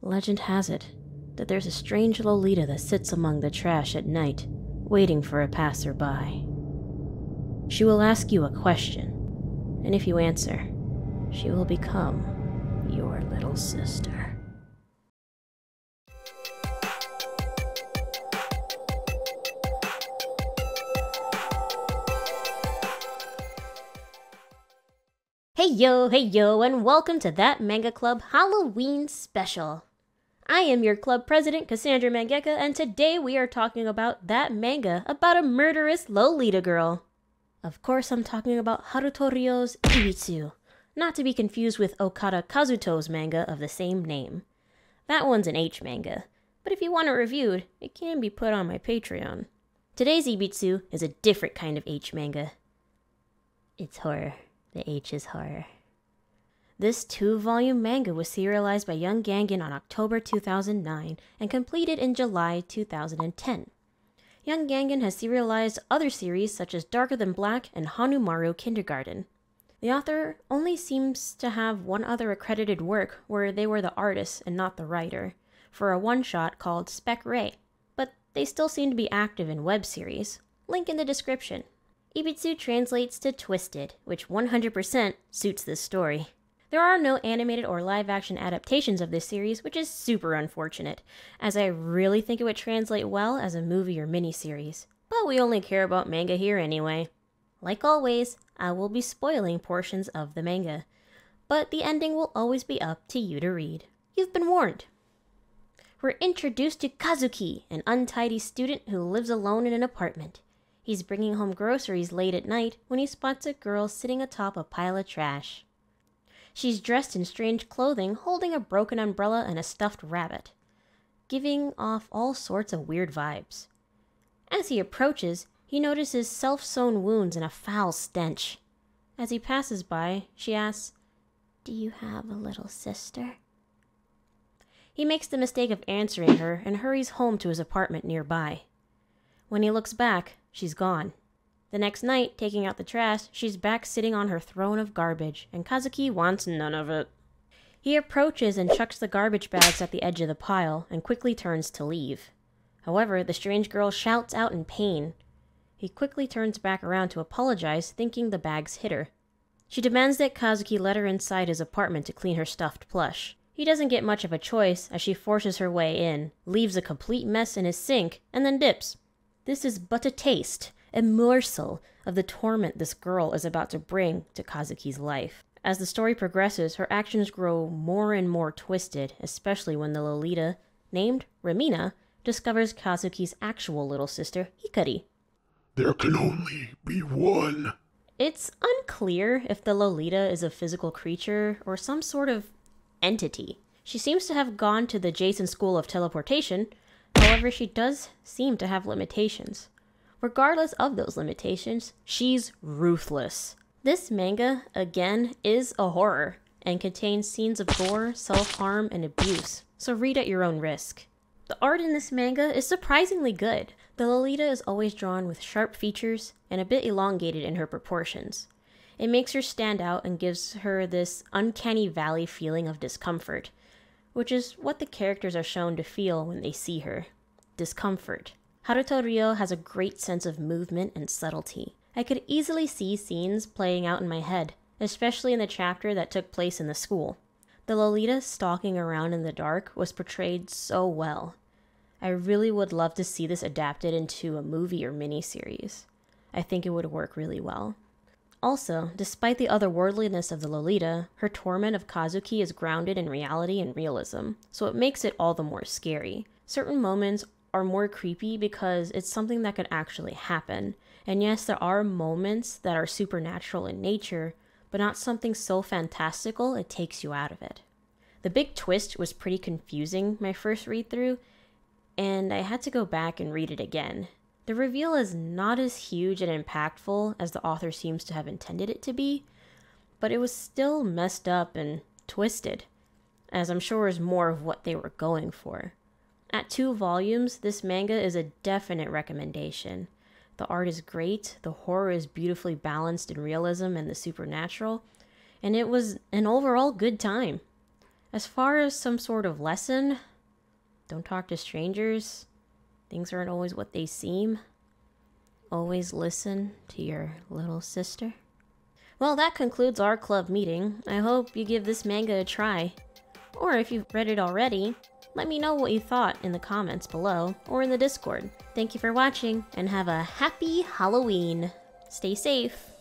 Legend has it that there's a strange Lolita that sits among the trash at night, waiting for a passerby. She will ask you a question, and if you answer, she will become your little sister. Hey yo, and welcome to That Manga Club Halloween Special. I am your club president, Cassandra Mangeka, and today we are talking about that manga about a murderous Lolita girl. Of course, I'm talking about Haruto Ryo's Ibitsu, not to be confused with Okada Kazuto's manga of the same name. That one's an H manga, but if you want it reviewed, it can be put on my Patreon. Today's Ibitsu is a different kind of H manga. It's horror. The H is horror. This 2-volume manga was serialized by Young Gangan on October 2009 and completed in July 2010. Young Gangan has serialized other series such as Darker Than Black and Hanumaru Kindergarten. The author only seems to have one other accredited work where they were the artist and not the writer, for a one-shot called Spec Ray, but they still seem to be active in web series. Link in the description. Ibitsu translates to Twisted, which 100% suits this story. There are no animated or live-action adaptations of this series, which is super unfortunate, as I really think it would translate well as a movie or miniseries. But we only care about manga here anyway. Like always, I will be spoiling portions of the manga, but the ending will always be up to you to read. You've been warned. We're introduced to Kazuki, an untidy student who lives alone in an apartment. He's bringing home groceries late at night when he spots a girl sitting atop a pile of trash. She's dressed in strange clothing, holding a broken umbrella and a stuffed rabbit, giving off all sorts of weird vibes. As he approaches, he notices self-sewn wounds and a foul stench. As he passes by, she asks, "Do you have a little sister?" He makes the mistake of answering her and hurries home to his apartment nearby. When he looks back, she's gone. The next night, taking out the trash, she's back sitting on her throne of garbage, and Kazuki wants none of it. He approaches and chucks the garbage bags at the edge of the pile, and quickly turns to leave. However, the strange girl shouts out in pain. He quickly turns back around to apologize, thinking the bags hit her. She demands that Kazuki let her inside his apartment to clean her stuffed plush. He doesn't get much of a choice as she forces her way in, leaves a complete mess in his sink, and then dips. This is but a taste, a morsel of the torment this girl is about to bring to Kazuki's life. As the story progresses, her actions grow more and more twisted, especially when the Lolita, named Remina, discovers Kazuki's actual little sister, Hikari. There can only be one. It's unclear if the Lolita is a physical creature or some sort of entity. She seems to have gone to the Jason School of Teleportation. However, she does seem to have limitations. Regardless of those limitations, she's ruthless. This manga, again, is a horror and contains scenes of gore, self-harm, and abuse, so read at your own risk. The art in this manga is surprisingly good. The Lolita is always drawn with sharp features and a bit elongated in her proportions. It makes her stand out and gives her this uncanny valley feeling of discomfort, which is what the characters are shown to feel when they see her. Discomfort. Haruto Ryo has a great sense of movement and subtlety. I could easily see scenes playing out in my head, especially in the chapter that took place in the school. The Lolita stalking around in the dark was portrayed so well. I really would love to see this adapted into a movie or miniseries. I think it would work really well. Also, despite the otherworldliness of the Lolita, her torment of Kazuki is grounded in reality and realism, so it makes it all the more scary. Certain moments are more creepy because it's something that could actually happen. And yes, there are moments that are supernatural in nature, but not something so fantastical it takes you out of it. The big twist was pretty confusing my first read through, and I had to go back and read it again. The reveal is not as huge and impactful as the author seems to have intended it to be, but it was still messed up and twisted, as I'm sure is more of what they were going for. At 2 volumes, this manga is a definite recommendation. The art is great, the horror is beautifully balanced in realism and the supernatural, and it was an overall good time. As far as some sort of lesson, don't talk to strangers. Things aren't always what they seem. Always listen to your little sister. Well, that concludes our club meeting. I hope you give this manga a try. Or if you've read it already, let me know what you thought in the comments below or in the Discord. Thank you for watching and have a happy Halloween. Stay safe.